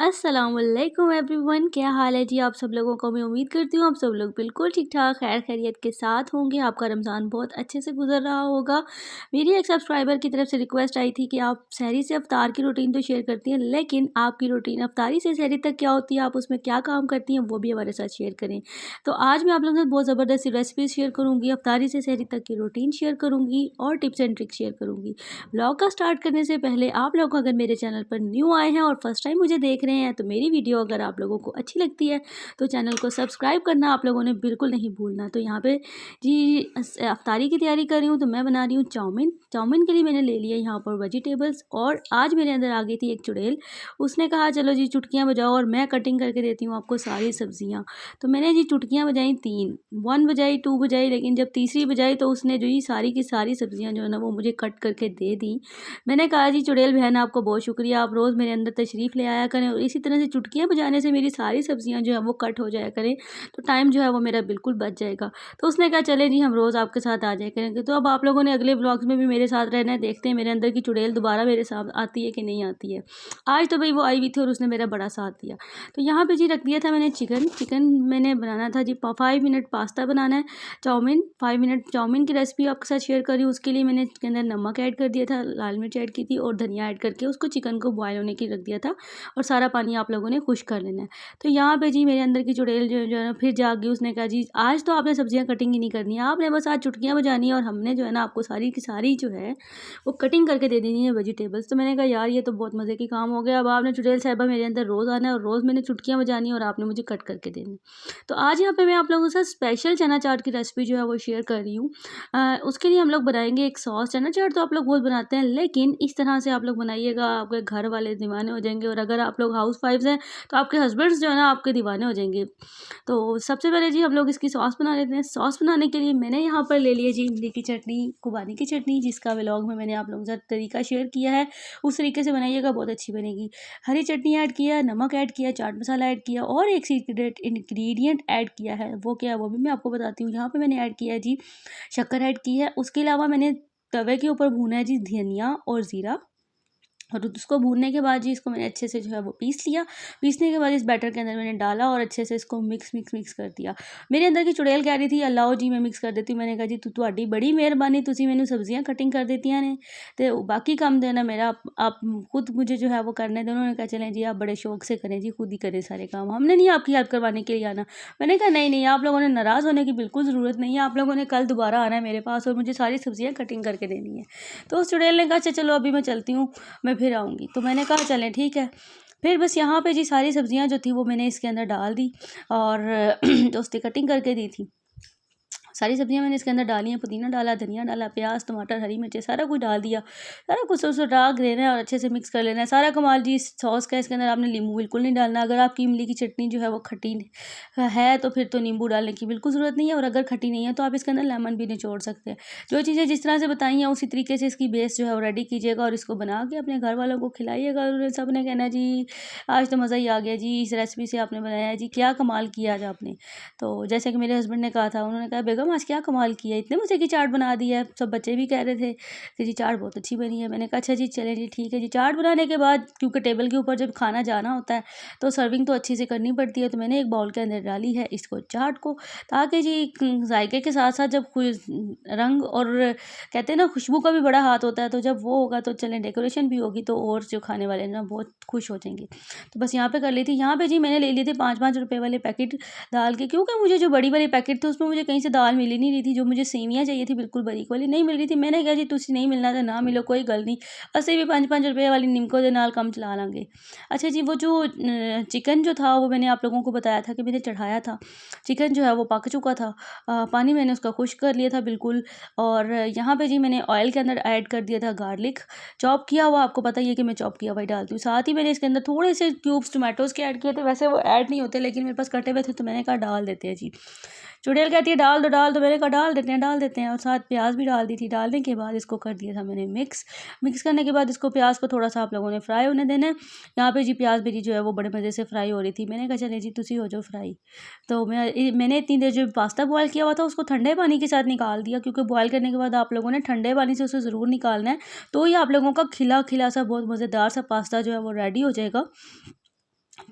अस्सलामुअलैकुम एवरीवन, क्या हाल है जी आप सब लोगों को। मैं उम्मीद करती हूँ आप सब लोग बिल्कुल ठीक ठाक खैर खैरियत के साथ होंगे। आपका रमज़ान बहुत अच्छे से गुजर रहा होगा। मेरी एक सब्सक्राइबर की तरफ से रिक्वेस्ट आई थी कि आप सहरी से अफ्तार की रूटीन तो शेयर करती हैं, लेकिन आपकी रूटीन अफ्तारी से सहरी तक क्या होती है, आप उसमें क्या काम करती हैं, वो भी हमारे साथ शेयर करें। तो आज मैं आप लोगों के साथ बहुत ज़बरदस्त रेसिपीज़ शेयर करूँगी, अफ्तारी से सहरी तक की रूटीन शेयर करूँगी और टिप्स एंड ट्रिक्स शेयर करूँगी। ब्लॉग का स्टार्ट करने से पहले आप लोग अगर मेरे चैनल पर न्यू आए हैं और फर्स्ट टाइम मुझे देख रहे हैं, तो मेरी वीडियो अगर आप लोगों को अच्छी लगती है तो चैनल को सब्सक्राइब करना आप लोगों ने बिल्कुल नहीं भूलना। तो यहाँ पे जी अफ्तारी की तैयारी कर रही हूँ, तो मैं बना रही हूँ चाउमीन। चाउमीन के लिए मैंने ले लिया यहाँ पर वेजिटेबल्स, और आज मेरे अंदर आ गई थी एक चुड़ैल। उसने कहा चलो जी चुटकियाँ बजाओ और मैं कटिंग करके देती हूँ आपको सारी सब्जियाँ। तो मैंने जी चुटकियाँ बजाई 3, 1 बजाई, 2 बजाई, लेकिन जब तीसरी बजाई तो उसने जो ही सारी की सारी सब्जियाँ जो है ना वो मुझे कट करके दे दी। मैंने कहा जी चुड़ैल बहन आपको बहुत शुक्रिया, आप रोज़ मेरे अंदर तशरीफ़ ले आया करें और इसी तरह से चुटकियाँ बजाने से मेरी सारी सब्जियाँ जो है वो कट हो जाया करें, तो टाइम जो है वो मेरा बिल्कुल बच जाएगा। तो उसने कहा चले जी हम रोज़ आपके साथ आ जाया करेंगे। तो अब आप लोगों ने अगले ब्लॉग्स में भी मेरे साथ रहना है, देखते हैं मेरे अंदर की चुड़ैल दोबारा मेरे साथ आती है कि नहीं आती है। आज तो भाई वो आई हुई थी और उसने मेरा बड़ा साथ दिया। तो यहाँ पे जी रख दिया था मैंने चिकन मैंने बनाना था जी 5 मिनट पास्ता बनाना है। चाउमीन 5 मिनट चाउमीन की रेसिपी आपके साथ शेयर कर रही हूँ। उसके लिए मैंने इसके अंदर नमक ऐड कर दिया था, लाल मिर्च ऐड की थी और धनिया ऐड करके उसको चिकन को बॉयल होने की रख दिया था, और सारा पानी आप लोगों ने खुश कर लेना है। तो यहाँ पे जी मेरे अंदर की चुड़ैल जो है ना फिर जाग गई। उसने कहा जी आज तो आपने सब्जियां कटिंग ही नहीं करनी है, आपने बस आज चुटकियाँ बजानी है और हमने जो है ना आपको सारी की सारी जो है वो कटिंग करके दे देनी है वेजिटेबल्स। तो मैंने कहा यार ये तो बहुत मज़े की काम हो गया। अब आपने चुड़ैल साहिबा मेरे अंदर रोज़ आना है और रोज़ मैंने चुटकियाँ बजानी है और आपने मुझे कट करके देनी। तो आज यहाँ पे मैं आप लोगों के साथ स्पेशल चना चाट की रेसिपी जो है वो शेयर कर रही हूँ। उसके लिए हम लोग बनाएंगे एक सॉस। चना चाट तो आप लोग बहुत बनाते हैं, लेकिन इस तरह से आप लोग बनाइएगा, आपके घर वाले दीवाने हो जाएंगे, और अगर आप लोग हाउस वाइफ्स हैं तो आपके हस्बैंड्स जो है ना आपके दीवाने हो जाएंगे। तो सबसे पहले जी हम लोग इसकी सॉस बना लेते हैं। सॉस बनाने के लिए मैंने यहाँ पर ले लिया जी इमली की चटनी, खुबानी की चटनी, जिसका व्लॉग में मैंने आप लोगों के साथ तरीका शेयर किया है। उस तरीके से बनाइएगा, बहुत अच्छी बनेगी। हरी चटनी ऐड किया, नमक ऐड किया, चाट मसाला ऐड किया, और एक सीक्रेट इंग्रेडिएंट ऐड किया है। वो क्या है वो भी मैं आपको बताती हूँ। यहाँ पे मैंने ऐड किया है जी शक्कर ऐड की है। उसके अलावा मैंने तवे के ऊपर भूना है जी धनिया और ज़ीरा, और उसको भूनने के बाद जी इसको मैंने अच्छे से जो है वो पीस लिया। पीसने के बाद इस बैटर के अंदर मैंने डाला और अच्छे से इसको मिक्स कर दिया। मेरे अंदर की चुड़ैल कह रही थी अल्लाह जी मैं मिक्स कर देती हूँ। मैंने कहा जी ਤੁਹਾਡੀ बड़ी मेहरबानी, तुसी मैंने सब्जियां कटिंग कर देती ने, तो बाकी काम देना मेरा आप खुद मुझे जो है वो करने दें। उन्होंने कहा चलें जी आप बड़े शौक से करें जी, खुद ही करें सारे काम, हमने नहीं आपकी हेल्प करवाने के लिए आना। मैंने कहा नहीं नहीं, आप लोगों ने नाराज़ होने की बिल्कुल ज़रूरत नहीं है, आप लोगों ने कल दोबारा आना है मेरे पास और मुझे सारी सब्जियाँ कटिंग करके देनी है। तो उस चुड़ैल ने कहा अच्छा चलो अभी मैं चलती हूँ, मैं फिर आऊँगी। तो मैंने कहा चलें ठीक है। फिर बस यहाँ पे जी सारी सब्जियाँ जो थी वो मैंने इसके अंदर डाल दी और दोस्ती कटिंग करके दी थी। सारी सब्जियां मैंने इसके अंदर डाली हैं, पुदीना डाला, धनिया डाला, प्याज, टमाटर, हरी मिर्चें, सारा कुछ डाल दिया। सारा कुछ राग देना है और अच्छे से मिक्स कर लेना है। सारा कमाल जी इस सॉस का, इसके अंदर आपने नींबू बिल्कुल नहीं डालना। अगर आपकी इमली की चटनी जो है वो खट्टी है तो फिर तो नींबू डालने की बिल्कुल ज़रूरत नहीं है, और अगर खट्टी नहीं है तो आप इसके अंदर लेमन भी निचोड़ सकते हैं। जो चीज़ें जिस तरह से बताई हैं उसी तरीके से इसकी बेस जो है वो रेडी कीजिएगा और इसको बना के अपने घर वालों को खिलाइएगा। और सब ने कहना जी आज तो मज़ा ही आ गया जी, इस रेसिपी से आपने बनाया है जी, क्या कमाल किया आज आपने। तो जैसे कि मेरे हस्बैंड ने कहा था, उन्होंने कहा बेगम आज क्या कमाल किया, इतने मज़े की चाट बना दी है। सब बच्चे भी कह रहे थे कि जी चाट बहुत अच्छी बनी है। मैंने कहा अच्छा जी चलें जी ठीक है जी। चाट बनाने के बाद क्योंकि टेबल के ऊपर जब खाना जाना होता है तो सर्विंग तो अच्छी से करनी पड़ती है, तो मैंने एक बाउल के अंदर डाली है इसको चाट को, ताकि जी जायके के साथ साथ जब रंग और कहते हैं ना खुशबू का भी बड़ा हाथ होता है, तो जब वो होगा तो चलें डेकोरेशन भी होगी तो और जो खाने वाले ना बहुत खुश हो जाएंगे। तो बस यहाँ पे कर ली थी। यहाँ पे जी मैंने ले लिए थे 5-5 रुपए वाले पैकेट दाल के, क्योंकि मुझे जो बड़ी वाली पैकेट थे उसमें मुझे कहीं से दाल मिल ही नहीं रही थी। जो मुझे सेवियाँ चाहिए थी बिल्कुल बारीक वाली नहीं मिल रही थी। मैंने कहा जी तुसी नहीं मिलना तो ना मिलो, कोई गल नहीं, ਅਸੀਂ भी 5-5 रुपए वाली निमको दे नाल काम चला लांगे। अच्छा जी वो जो चिकन जो था वो मैंने आप लोगों को बताया था कि मैंने चढ़ाया था। चिकन जो है वो पक चुका था। पानी मैंने उसका खुश्क कर लिया था बिल्कुल, और यहाँ पे जी मैंने ऑयल के अंदर ऐड कर दिया था गार्लिक चॉप किया हुआ। आपको पता ही है कि मैं चॉप किया हुआ ही डालती हूँ। साथ ही मैंने इसके अंदर थोड़े से क्यूब्स टोमेटोज़ के ऐड किए थे, वैसे वो ऐड नहीं होते लेकिन मेरे पास कटे हुए थे तो मैंने कहा डाल देते हैं जी। चुड़ैल कहती है डाल दो, मैंने कहा डाल देते हैं, और साथ प्याज भी डाल दी थी। डालने के बाद इसको कर दिया था मैंने मिक्स करने के बाद इसको प्याज को थोड़ा सा आप लोगों ने फ्राई होने देना है। यहाँ पे जी प्याज मेरी जो है वो बड़े मज़े से फ्राई हो रही थी। मैंने कहा चले जी तुसी हो जाओ फ्राई। तो मैंने इतनी देर जो पास्ता बॉयल किया हुआ था उसको ठंडे पानी के साथ निकाल दिया, क्योंकि बॉयल करने के बाद आप लोगों ने ठंडे पानी से उसे ज़रूर निकालना है, तो ये आप लोगों का खिला खिला सा बहुत मज़ेदार सा पास्ता जो है वो रेडी हो जाएगा।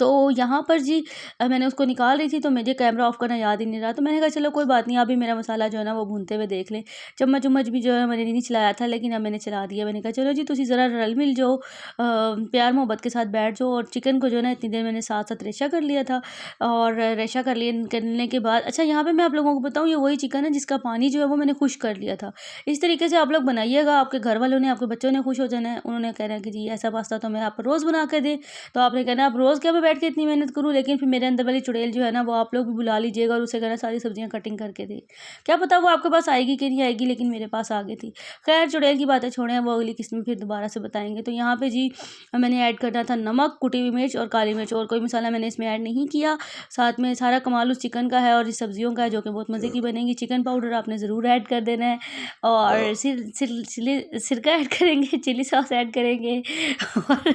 तो यहाँ पर जी मैंने उसको निकाल रही थी तो मुझे कैमरा ऑफ़ करना याद ही नहीं रहा, तो मैंने कहा चलो कोई बात नहीं, अभी मेरा मसाला जो है ना वो भूनते हुए देख लें। चम्मच-वम्मच भी जो है मैंने नहीं चलाया था, लेकिन अब मैंने चला दिया। मैंने कहा चलो जी तुसी ज़रा रल-मिल जाओ, प्यार मोहब्बत के साथ बैठ जाओ। और चिकन को जो है ना इतनी देर मैंने साथ-साथ रेशा कर लिया था, और रेशा करने के बाद अच्छा यहाँ पे मैं आप लोगों को बताऊँ, ये वही चिकन है जिसका पानी जो है वो मैंने खुश्क कर लिया था। इस तरीके से आप लोग बनाइएगा, आपके घर वालों ने, आपके बच्चों ने खुश हो जाना है। उन्होंने कहना है कि जी ऐसा पास्ता तो मैं आपको रोज़ बना के दें, तो आपने कहना अब रोज़ क्या मैं बैठ के इतनी मेहनत करूँ, लेकिन फिर मेरे अंदर वाली चुड़ैल जो है ना वो आप लोग भी बुला लीजिएगा और उसे कहना सारी सब्जियां कटिंग करके दे। क्या पता वो आपके पास आएगी कि नहीं आएगी, लेकिन मेरे पास आ गई थी। खैर चुड़ैल की बातें छोड़ें, वो अगली किस्म में फिर दोबारा से बताएंगे। तो यहाँ पे जी मैंने ऐड करना था नमक, कुटी हुई मिर्च और काली मिर्च, और कोई मसाला मैंने इसमें ऐड नहीं किया। साथ में सारा कमाल उस चिकन का है और इस सब्जियों का है, जो कि बहुत मज़े की बनेगी। चिकन पाउडर आपने ज़रूर ऐड कर देना है, और सिरका ऐड करेंगे, चिली सॉस ऐड करेंगे और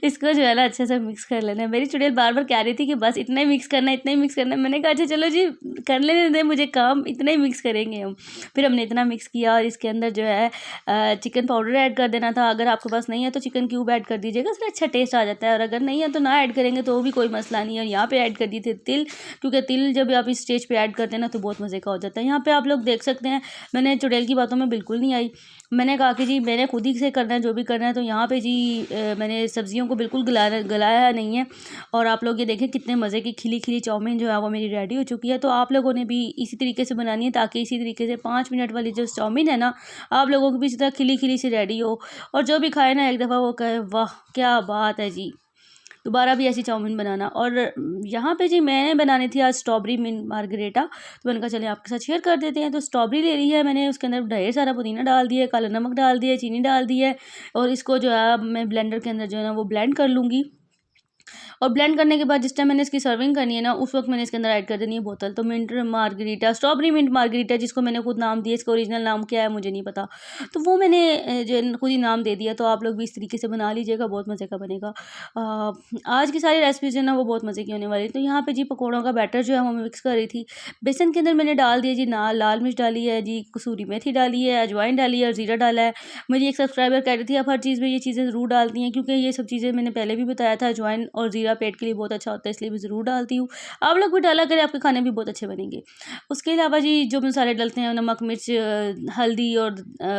इसको जो है ना अच्छे से मिक्स कर लेना है। मेरी चुड़ैल बार-बार कह रही थी कि बस इतना ही मिक्स करना है, इतना ही मिक्स करना है। मैंने कहा अच्छा चलो जी कर लेने दें मुझे काम, इतना ही मिक्स करेंगे हम। फिर हमने इतना मिक्स किया और इसके अंदर जो है चिकन पाउडर ऐड कर देना था। अगर आपके पास नहीं है तो चिकन क्यूब ऐड कर दीजिएगा, उसमें अच्छा टेस्ट आ जाता है, और अगर नहीं है तो ना ऐड करेंगे तो भी कोई मसला नहीं है। और यहाँ पे ऐड कर दिए थे तिल, क्योंकि तिल जब आप इस स्टेज पे ऐड करते हैं ना तो बहुत मज़े का हो जाता है। यहाँ पे आप लोग देख सकते हैं मैंने चुड़ैल की बातों में बिल्कुल नहीं आई। मैंने कहा कि जी मैंने खुद ही से करना है जो भी करना है। तो यहाँ पे जी मैंने सब्जियों को बिल्कुल गलाया नहीं है, और आप लोग ये देखें कितने मज़े की खिली खिली चाउमीन जो है वो मेरी रेडी हो चुकी है। तो आप लोगों ने भी इसी तरीके से बनानी है, ताकि इसी तरीके से 5 मिनट वाली जो चाउमीन है ना आप लोगों की भी इसी तरह खिली खिली सी रेडी हो, और जो भी खाए ना एक दफ़ा वो कहे वाह क्या बात है जी, दोबारा भी ऐसी चाउमीन बनाना। और यहाँ पे जी मैंने बनानी थी आज स्ट्रॉबेरी मिंट मार्गरेटा, तो मैंने कहा चलिए आपके साथ शेयर कर देते हैं। तो स्ट्रॉबेरी ले ली है मैंने, उसके अंदर ढेर सारा पुदीना डाल दिया, काला नमक डाल दिया, चीनी डाल दी है, और इसको जो है मैं ब्लेंडर के अंदर जो है ना वो ब्लेंड कर लूँगी। और ब्लेंड करने के बाद जिस टाइम मैंने इसकी सर्विंग करनी है ना उस वक्त मैंने इसके अंदर ऐड कर देनी है बोतल। तो mint margarita, strawberry mint margarita, जिसको मैंने खुद नाम दिया, इसका ओरिजिनल नाम क्या है मुझे नहीं पता, तो वो मैंने जो है खुद ही नाम दे दिया। तो आप लोग भी इस तरीके से बना लीजिएगा, बहुत मज़े का बनेगा। आज की सारी रेसिपीज जो है ना वो बहुत मज़े की होने वाली। तो यहाँ पे जी पकौड़ों का बैटर जो है वो मैं मिक्स कर रही थी। बेसन के अंदर मैंने डाल दिया जी लाल मिर्च डाली है जी, कसूरी मेथी डाली है, अजवाइन डाली है और ज़ीरा डाला है। मेरी एक सब्सक्राइबर कह रही थी आप हर चीज़ में ये चीज़ें ज़रूर डालती हैं, क्योंकि ये सब चीज़ें मैंने पहले भी बताया था, अजवाइन और ज़ीरा पेट के लिए बहुत अच्छा होता है, इसलिए मैं ज़रूर डालती हूँ। आप लोग भी डाला करें, आपके खाने भी बहुत अच्छे बनेंगे। उसके अलावा जी जो मसाले डलते हैं, नमक, मिर्च, हल्दी, और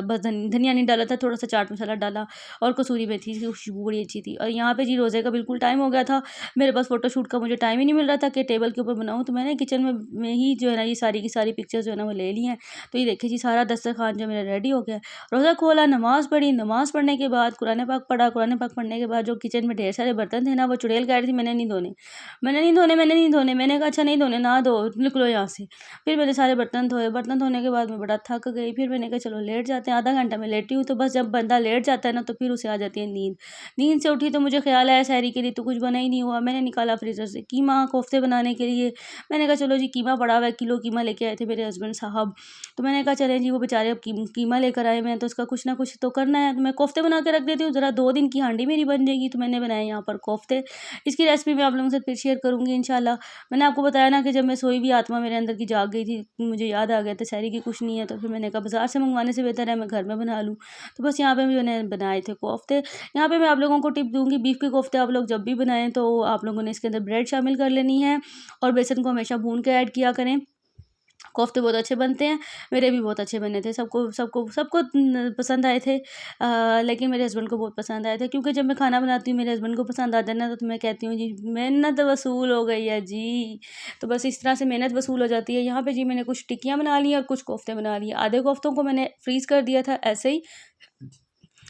बस धनिया नहीं डाला था, थोड़ा सा चाट मसाला डाला, और कसूरी मेथी की खुशबू बड़ी अच्छी थी। और यहाँ पे जी रोज़े का बिल्कुल टाइम हो गया था, मेरे पास फ़ोटोशूट का मुझे टाइम ही नहीं मिल रहा था कि टेबल के ऊपर बनाऊँ, तो मैंने किचन में ही जो है ना ये सारी की सारी पिक्चर्स जो है ना वो ले ली हैं। तो ये देखिए जी सारा दस्तरखान जो मेरा रेडी हो गया। रोज़ा खोला, नमाज़ पढ़ी, नमाज़ पढ़ने के बाद कुरान पाक पढ़ा, कुरान पाक पढ़ने के बाद जो किचन में ढेर सारे बर्तन थे ना वो चुड़ैल कह रही थी मैंने नहीं धोने, मैंने नहीं धोने, मैंने नहीं धोने। मैंने कहा अच्छा नहीं धोने, ना धो, निकलो यहाँ से। फिर मैंने सारे बर्तन धोए। बर्तन धोने के बाद मैं बड़ा थक गई। फिर मैंने कहा चलो लेट जाते हैं, आधा घंटा मैं लेटी हूँ। तो बस जब बंदा लेट जाता है ना तो फिर उसे आ जाती है नींद। नींद से उठी तो मुझे ख्याल आया सहरी के लिए तो कुछ बना ही नहीं हुआ। मैंने निकाला फ्रीज़र से कीमा, कोफ्ते बनाने के लिए। मैंने कहा चलो जी कीमा पड़ा हुआ है, किलो कीमा लेके आए थे मेरे हस्बैंड साहब। तो मैंने कहा चलें जी वो बेचारे अब कीमा लेकर आए हुए हैं तो उसका कुछ ना कुछ तो करना है, तो मैं कोफ्ते बना के रख देती हूँ, ज़रा 2 दिन की हांडी मेरी बन जाएगी। तो मैंने बनाए यहाँ पर कोफ्ते। इसकी रेसिपी मैं आप लोगों से फिर शेयर करूँगी इंशाल्लाह। मैंने आपको बताया ना कि जब मैं सोई भी आत्मा मेरे अंदर की जाग गई थी, मुझे याद आ गया था सहरी की कुछ नहीं है, तो फिर मैंने कहा बाज़ार से मंगवाने से बेहतर है मैं घर में बना लूँ। तो बस यहाँ पे मैंने बनाए थे कोफ्ते। यहाँ पे मैं आप लोगों को टिप दूँगी, बीफ के कोफ्ते आप लोग जब भी बनाएँ तो आप लोगों ने इसके अंदर ब्रेड शामिल कर लेनी है, और बेसन को हमेशा भून के ऐड किया करें। कोफ्ते बहुत अच्छे बनते हैं, मेरे भी बहुत अच्छे बने थे, सबको सबको सबको पसंद आए थे। लेकिन मेरे हस्बैंड को बहुत पसंद आए थे, क्योंकि जब मैं खाना बनाती हूँ मेरे हस्बैंड को पसंद आता है ना तो मैं कहती हूँ जी मेहनत वसूल हो गई है जी। तो बस इस तरह से मेहनत वसूल हो जाती है। यहाँ पे जी मैंने कुछ टिक्कियाँ बना ली और कुछ कोफ्ते बना लिए। आधे कोफ्तों को मैंने फ्रीज़ कर दिया था ऐसे ही,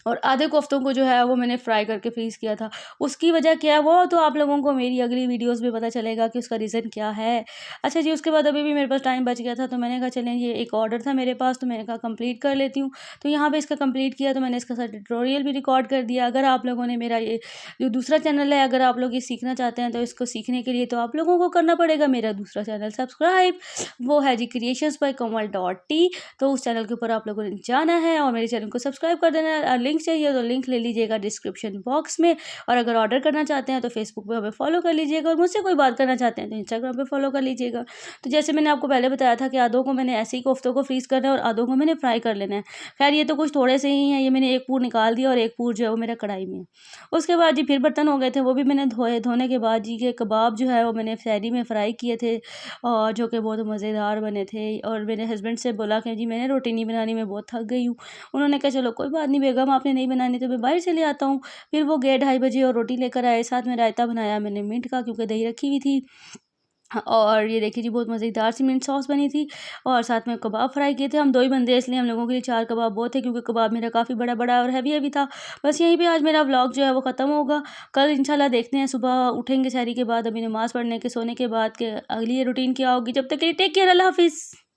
और आधे कोफ्तों को जो है वो मैंने फ्राई करके फ्रीज़ किया था। उसकी वजह क्या है वो तो आप लोगों को मेरी अगली वीडियोज़ में पता चलेगा कि उसका रीज़न क्या है। अच्छा जी उसके बाद अभी भी मेरे पास टाइम बच गया था, तो मैंने कहा चलें ये एक ऑर्डर था मेरे पास, तो मैंने कहा कंप्लीट कर लेती हूँ। तो यहाँ पे इसका कंप्लीट किया, तो मैंने इसका सारा ट्यूटोरियल भी रिकॉर्ड कर दिया। अगर आप लोगों ने मेरा ये जो दूसरा चैनल है, अगर आप लोग ये सीखना चाहते हैं तो इसको सीखने के लिए तो आप लोगों को करना पड़ेगा मेरा दूसरा चैनल सब्सक्राइब। वो है जी क्रिएशंस बाय कोमल .टी। तो उस चैनल के ऊपर आप लोगों ने जाना है और मेरे चैनल को सब्सक्राइब कर देना है। लिंक लिंक चाहिए तो लिंक ले लीजिएगा डिस्क्रिप्शन बॉक्स में, और अगर ऑर्डर करना चाहते हैं तो फेसबुक पे हमें फॉलो कर लीजिएगा, और मुझसे कोई बात करना चाहते हैं तो इंस्टाग्राम पे फॉलो कर लीजिएगा। तो जैसे मैंने आपको पहले बताया था कि आधों को मैंने ऐसे ही कोफ्तों को फ्रीज़ करना है और आधों को मैंने फ्राई कर लेना है। खैर ये तो कुछ थोड़े से ही हैं, ये मैंने एक पूर निकाल दिया और एक पूर जो है वो मेरा कढ़ाई में है। उसके बाद जी फिर बर्तन हो गए थे, वो भी मैंने धोए। धोने के बाद जी के कबाब जो है वो मैंने सहरी में फ्राई किए थे, और जो कि बहुत मज़ेदार बने थे। और मेरे हस्बैंड से बोला कि जी मैंने रोटी नहीं बनानी, मैं बहुत थक गई हूँ। उन्होंने कहा चलो कोई बात नहीं बेगम, आपने नहीं बनानी तो मैं बाहर से ले आता हूँ। फिर वो गए 2:30 बजे और रोटी लेकर आए, साथ में रायता बनाया मैंने मिंट का, क्योंकि दही रखी हुई थी। हाँ, और ये देखिए जी बहुत मज़ेदार सी मिंट सॉस बनी थी, और साथ में कबाब फ्राई किए थे। हम 2 ही बंदे हैं, इसलिए हम लोगों के लिए 4 कबाब बहुत थे, क्योंकि कबाब मेरा काफ़ी बड़ा-बड़ा और हेवी-हेवी था। बस यहीं पे आज मेरा व्लॉग जो है वो ख़त्म होगा। कल इंशाल्लाह देखते हैं, सुबह उठेंगे सहरी के बाद, अभी नमाज़ पढ़ने के सोने के बाद, कि अगली रूटीन क्या होगी। जब तक के लिए टेक केयर, अल्लाह हाफ़िज़।